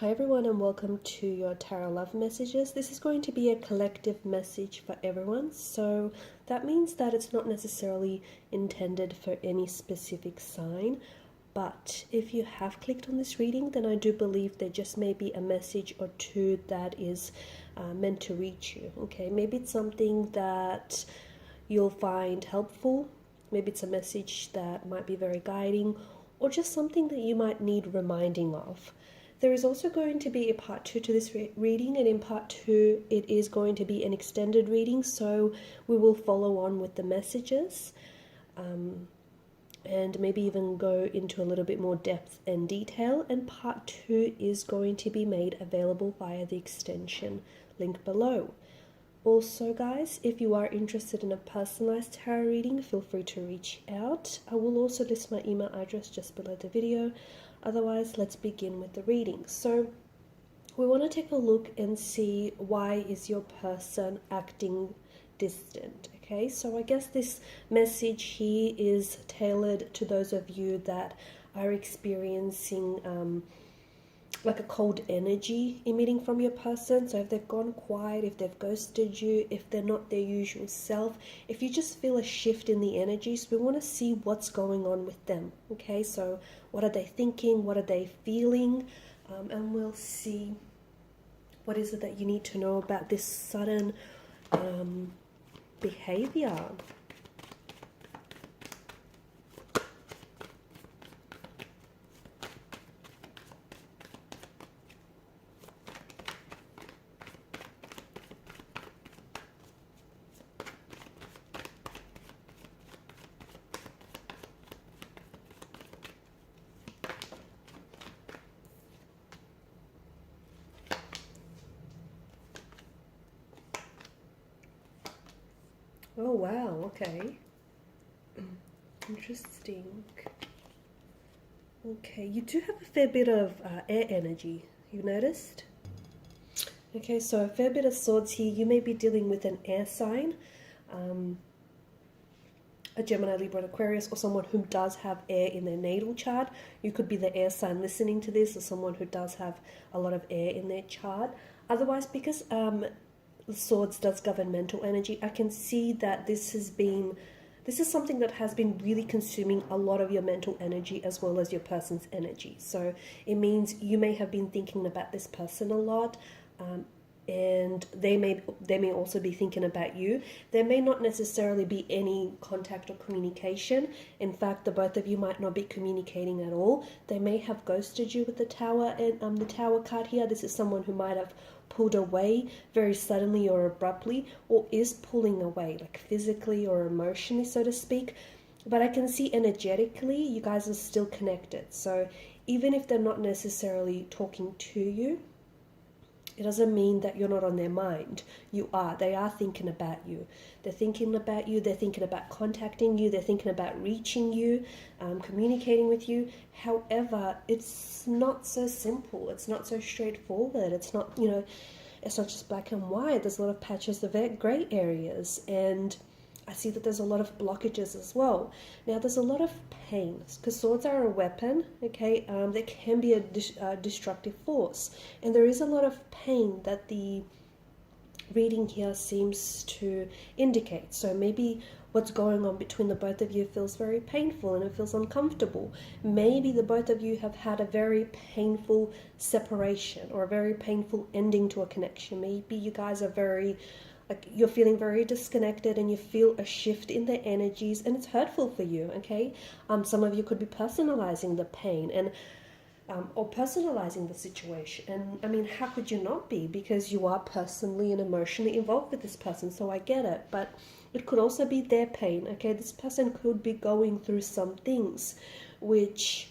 Hi everyone and welcome to your Tarot Love Messages. This is going to be a collective message for everyone, so that means that it's not necessarily intended for any specific sign, but if you have clicked on this reading, then I do believe there just may be a message or two that is meant to reach you. Okay, maybe it's something that you'll find helpful, maybe it's a message that might be very guiding, or just something that you might need reminding of. There is also going to be a part 2 to this reading, and in part 2 it is going to be an extended reading, so we will follow on with the messages and maybe even go into a little bit more depth and detail, and part 2 is going to be made available via the extension link below. Also guys, if you are interested in a personalized tarot reading, feel free to reach out. I will also list my email address just below the video. Otherwise, let's begin with the reading. So we want to take a look and see, why is your person acting distant? Okay, so I guess this message here is tailored to those of you that are experiencing like a cold energy emitting from your person. So if they've gone quiet, if they've ghosted you, if they're not their usual self, if you just feel a shift in the energies, we want to see what's going on with them. Okay, so what are they thinking, what are they feeling, and we'll see what is it that you need to know about this sudden behavior. Oh wow, okay. Interesting. Okay, you do have a fair bit of air energy, you noticed? Okay, so a fair bit of swords here. You may be dealing with an air sign, a Gemini, Libra, and Aquarius, or someone who does have air in their natal chart. You could be the air sign listening to this, or someone who does have a lot of air in their chart. Otherwise, because swords does govern mental energy, I can see that this is something that has been really consuming a lot of your mental energy as well as your person's energy. So it means you may have been thinking about this person a lot, and they may also be thinking about you. There may not necessarily be any contact or communication. In fact, the both of you might not be communicating at all. They may have ghosted you with the Tower and the Tower card here. This is someone who might have pulled away very suddenly or abruptly, or is pulling away, like physically or emotionally, so to speak. But I can see energetically you guys are still connected. So even if they're not necessarily talking to you, it doesn't mean that you're not on their mind. You are. They are thinking about you. They're thinking about you. They're thinking about contacting you. They're thinking about reaching you, communicating with you. However, it's not so simple. It's not so straightforward. It's not, it's not just black and white. There's a lot of patches of gray areas, and I see that there's a lot of blockages as well. Now, there's a lot of pain, because swords are a weapon, okay? They can be a destructive force. And there is a lot of pain that the reading here seems to indicate. So maybe what's going on between the both of you feels very painful and it feels uncomfortable. Maybe the both of you have had a very painful separation or a very painful ending to a connection. Maybe you guys are you're feeling very disconnected and you feel a shift in their energies, and it's hurtful for you, okay? Some of you could be personalizing the pain and or personalizing the situation. And I mean, how could you not be? Because you are personally and emotionally involved with this person, so I get it. But it could also be their pain, okay? This person could be going through some things which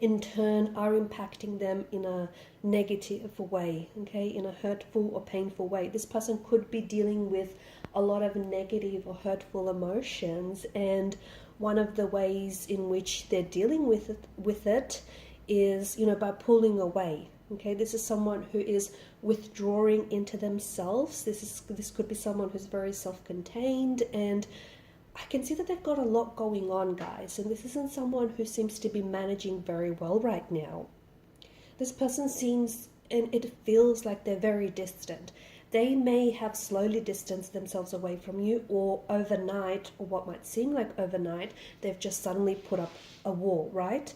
in turn are impacting them in a negative way, okay, in a hurtful or painful way. This person could be dealing with a lot of negative or hurtful emotions, and one of the ways in which they're dealing with it is, by pulling away. Okay, this is someone who is withdrawing into themselves. This could be someone who's very self-contained, and I can see that they've got a lot going on, guys, and this isn't someone who seems to be managing very well right now. This person seems, and it feels like they're very distant. They may have slowly distanced themselves away from you, or overnight, or what might seem like overnight, they've just suddenly put up a wall, right?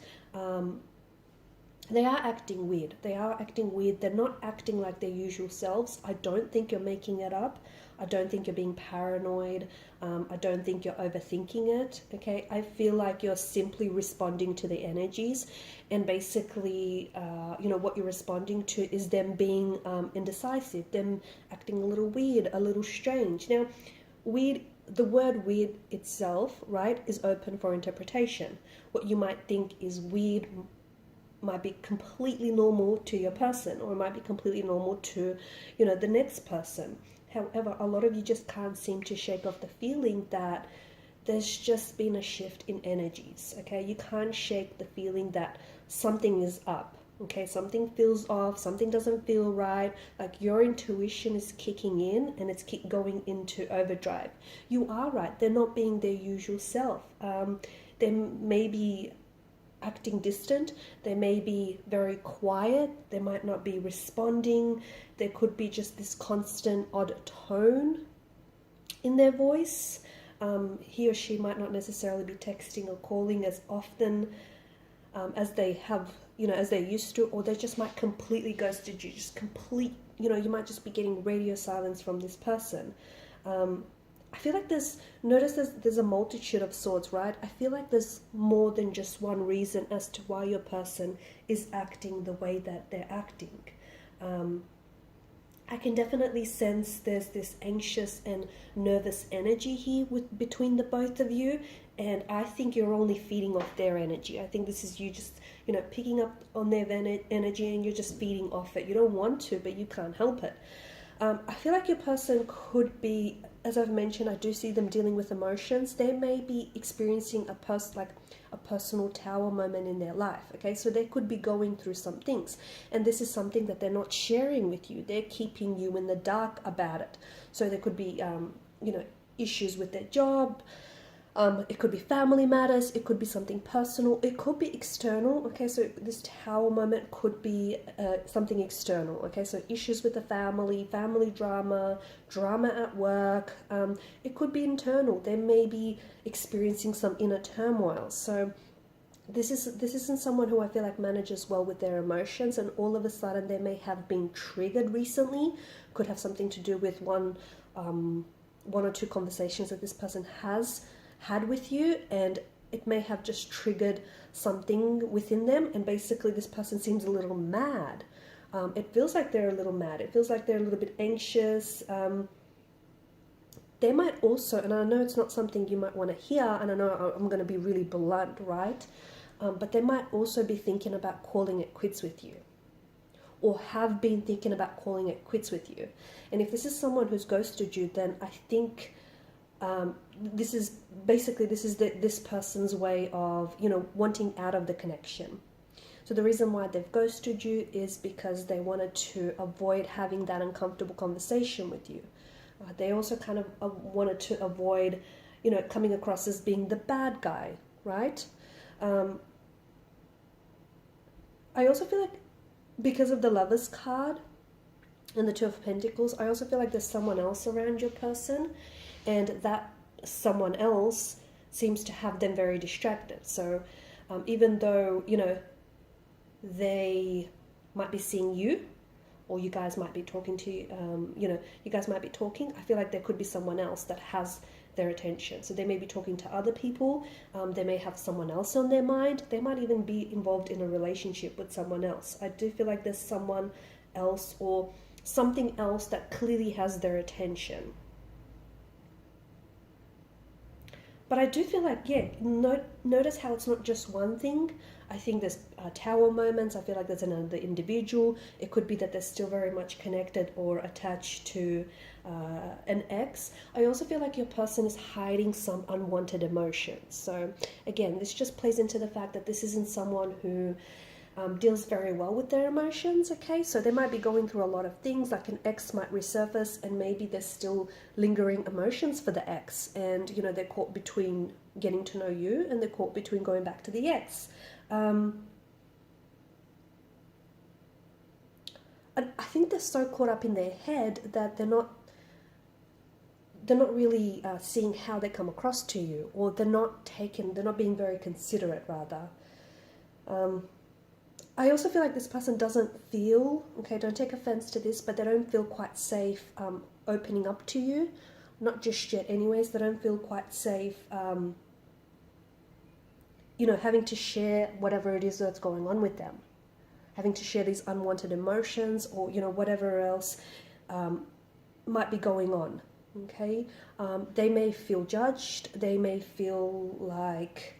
They are acting weird. They are acting weird. They're not acting like their usual selves. I don't think you're making it up. I don't think you're being paranoid. I don't think you're overthinking it. Okay, I feel like you're simply responding to the energies, and basically, what you're responding to is them being indecisive, them acting a little weird, a little strange. Now, weird. The word weird itself, right, is open for interpretation. What you might think is weird might be completely normal to your person, or it might be completely normal to, the next person. However, a lot of you just can't seem to shake off the feeling that there's just been a shift in energies, okay? You can't shake the feeling that something is up, okay? Something feels off, something doesn't feel right, like your intuition is kicking in and it's going into overdrive. You are right, they're not being their usual self. They may be acting distant, they may be very quiet, they might not be responding, there could be just this constant odd tone in their voice. He or she might not necessarily be texting or calling as often as they have, as they used to, or they just might completely ghosted you, you might just be getting radio silence from this person. I feel like there's a multitude of sorts, right? I feel like there's more than just one reason as to why your person is acting the way that they're acting. I can definitely sense there's this anxious and nervous energy here between the both of you, and I think you're only feeding off their energy. I think this is you just, picking up on their energy, and you're just feeding off it. You don't want to, but you can't help it. I feel like your person could be, as I've mentioned, I do see them dealing with emotions. They may be experiencing a personal tower moment in their life, okay? So they could be going through some things, and this is something that they're not sharing with you. They're keeping you in the dark about it. So there could be, issues with their job. It could be family matters, it could be something personal, it could be external, okay? So this tower moment could be something external, okay? So issues with the family drama at work. It could be internal. They may be experiencing some inner turmoil. So this isn't someone who I feel like manages well with their emotions, and all of a sudden they may have been triggered recently. Could have something to do with one or two conversations that this person has had with you, and it may have just triggered something within them, and basically this person seems a little mad. It feels like they're a little mad. It feels like they're a little bit anxious. They might also, and I know it's not something you might want to hear, and I know I'm going to be really blunt, right? But they might also be thinking about calling it quits with you, or have been thinking about calling it quits with you. And if this is someone who's ghosted you, then I think this is this person's way of, wanting out of the connection. So the reason why they've ghosted you is because they wanted to avoid having that uncomfortable conversation with you. They also kind of wanted to avoid, coming across as being the bad guy, right? I also feel like because of the Lovers card and the Two of Pentacles, I also feel like there's someone else around your person, and that someone else seems to have them very distracted. So even though, they might be seeing you, or you guys might be talking to, you guys might be talking, I feel like there could be someone else that has their attention. So they may be talking to other people, they may have someone else on their mind, they might even be involved in a relationship with someone else. I do feel like there's someone else or something else that clearly has their attention. But I do feel like, notice how it's not just one thing. I think there's tower moments. I feel like there's another individual. It could be that they're still very much connected or attached to an ex. I also feel like your person is hiding some unwanted emotions. So again, this just plays into the fact that this isn't someone who deals very well with their emotions, okay? So they might be going through a lot of things, like an ex might resurface, and maybe there's still lingering emotions for the ex, and they're caught between getting to know you, and they're caught between going back to the ex. I think they're so caught up in their head that they're not really seeing how they come across to you, or they're not being very considerate, rather. I also feel like this person doesn't feel, okay, don't take offense to this, but they don't feel quite safe opening up to you. Not just yet anyways, they don't feel quite safe, having to share whatever it is that's going on with them. Having to share these unwanted emotions, or, whatever else might be going on, okay? They may feel judged, they may feel like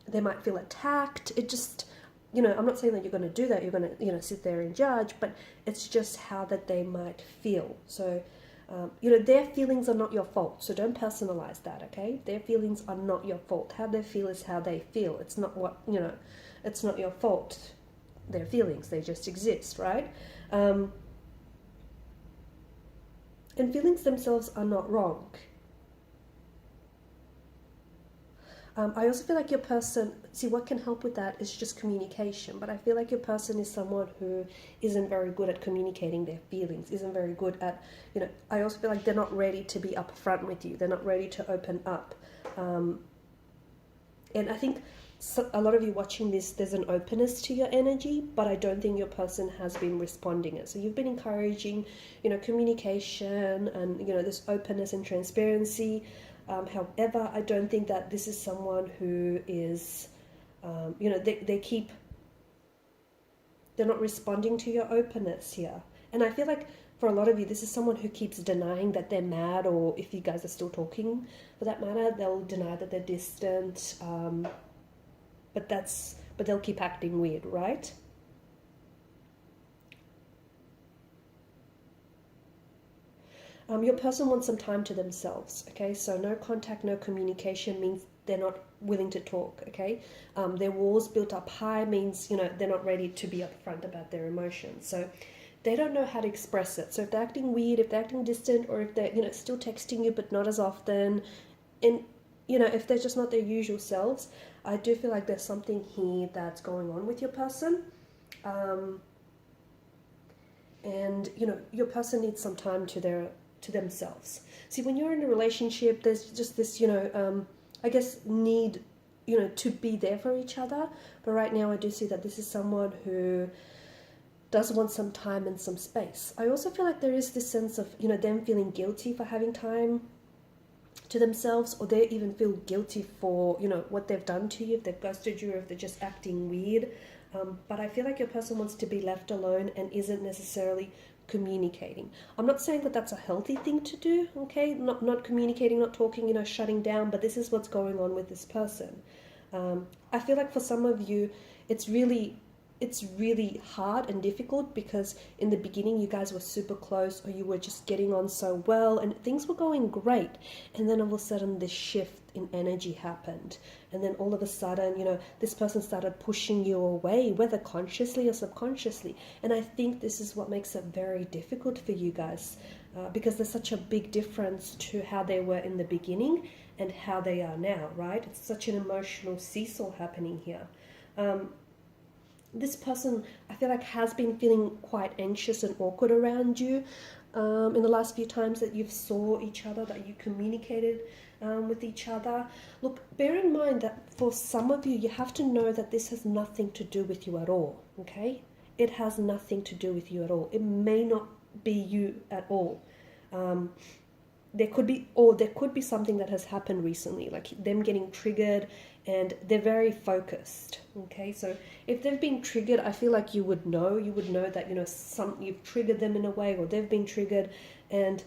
they might feel attacked. It just, I'm not saying that you're going to do that, you're going to, sit there and judge, but it's just how that they might feel. So, their feelings are not your fault, so don't personalize that, okay? Their feelings are not your fault. How they feel is how they feel. It's not it's not your fault. Their feelings, they just exist, right? And feelings themselves are not wrong. I also feel like your person, what can help with that is just communication, but I feel like your person is someone who isn't very good at communicating their feelings, isn't very good at, I also feel like they're not ready to be upfront with you, they're not ready to open up. And I think a lot of you watching this, there's an openness to your energy, but I don't think your person has been responding it. So you've been encouraging, communication and, this openness and transparency. However, I don't think that this is someone who is, they're not responding to your openness here. And I feel like for a lot of you, this is someone who keeps denying that they're mad, or if you guys are still talking for that matter, they'll deny that they're distant. But they'll keep acting weird, right? Your person wants some time to themselves, okay? So no contact, no communication means they're not willing to talk, okay? Their walls built up high means, they're not ready to be upfront about their emotions. So they don't know how to express it. So if they're acting weird, if they're acting distant, or if they're, still texting you but not as often, and, if they're just not their usual selves, I do feel like there's something here that's going on with your person. And, your person needs some time to themselves. See, when you're in a relationship, there's just this, I guess, need, to be there for each other. But right now I do see that this is someone who does want some time and some space. I also feel like there is this sense of, them feeling guilty for having time to themselves, or they even feel guilty for, what they've done to you, if they've ghosted you, or if they're just acting weird. But I feel like your person wants to be left alone and isn't necessarily communicating. I'm not saying that that's a healthy thing to do, okay? Not communicating, not talking, shutting down, but this is what's going on with this person. I feel like for some of you, it's really hard and difficult because in the beginning you guys were super close, or you were just getting on so well and things were going great, and then all of a sudden this shift in energy happened, and then all of a sudden this person started pushing you away, whether consciously or subconsciously. And I think this is what makes it very difficult for you guys, because there's such a big difference to how they were in the beginning and how they are now, right? It's such an emotional seesaw happening here. This person, I feel like, has been feeling quite anxious and awkward around you in the last few times that you've saw each other, that you communicated with each other. Look, bear in mind that for some of you, you have to know that this has nothing to do with you at all, okay? It has nothing to do with you at all. It may not be you at all. There could be something that has happened recently, like them getting triggered, and they're very focused, okay? So if they've been triggered, I feel like you would know that, you've triggered them in a way, or they've been triggered, and,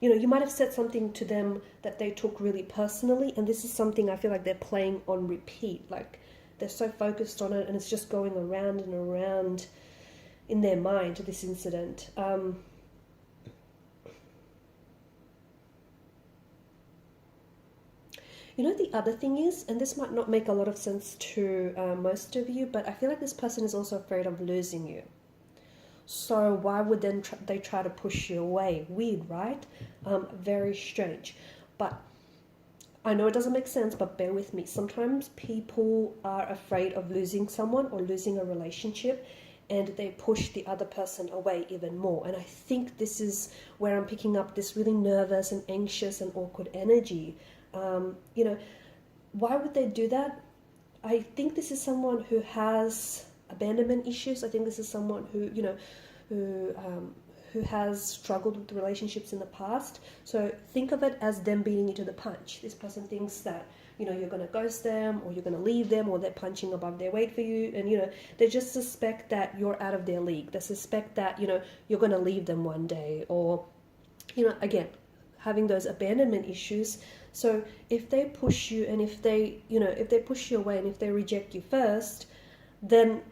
you might have said something to them that they took really personally, and this is something I feel like they're playing on repeat, like they're so focused on it, and it's just going around and around in their mind, this incident. The other thing is, and this might not make a lot of sense to most of you, but I feel like this person is also afraid of losing you. So why would then they try to push you away? Weird, right? Very strange. But I know it doesn't make sense, but bear with me. Sometimes people are afraid of losing someone or losing a relationship, and they push the other person away even more. And I think this is where I'm picking up this really nervous and anxious and awkward energy. You know, why would they do that? I think this is someone who has abandonment issues. I think this is someone who, you know, who has struggled with relationships in the past. So think of it as them beating you to the punch. This person thinks that, you know, you're going to ghost them, or you're going to leave them, or they're punching above their weight for you. And, you know, they just suspect that you're out of their league. They suspect that, you know, you're going to leave them one day, or, you know, again, having those abandonment issues. So if they push you, and if they, you know, if they push you away, and if they reject you first, then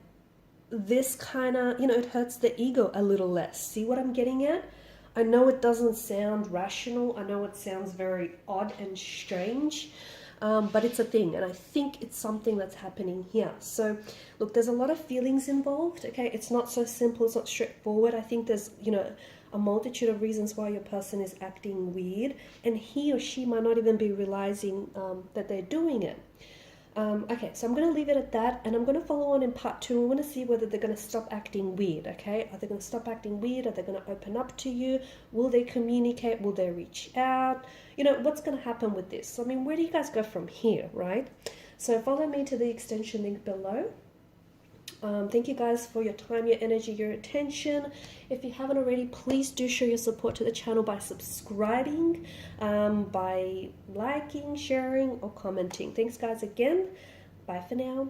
this kind of, you know, it hurts the ego a little less. See what I'm getting at? I know it doesn't sound rational. I know it sounds very odd and strange, but it's a thing, and I think it's something that's happening here. So look, there's a lot of feelings involved, okay? It's not so simple, it's not straightforward. I think there's, you know, a multitude of reasons why your person is acting weird, and he or she might not even be realizing that they're doing it. Okay, so I'm going to leave it at that, and I'm going to follow on in part 2. I'm going to see whether they're going to stop acting weird, okay? Are they going to stop acting weird? Are they going to open up to you? Will they communicate? Will they reach out? You know, what's going to happen with this? I mean, where do you guys go from here, right? So follow me to the extension link below. Thank you guys for your time, your energy, your attention. If you haven't already, please do show your support to the channel by subscribing, by liking, sharing, or commenting. Thanks guys again. Bye for now.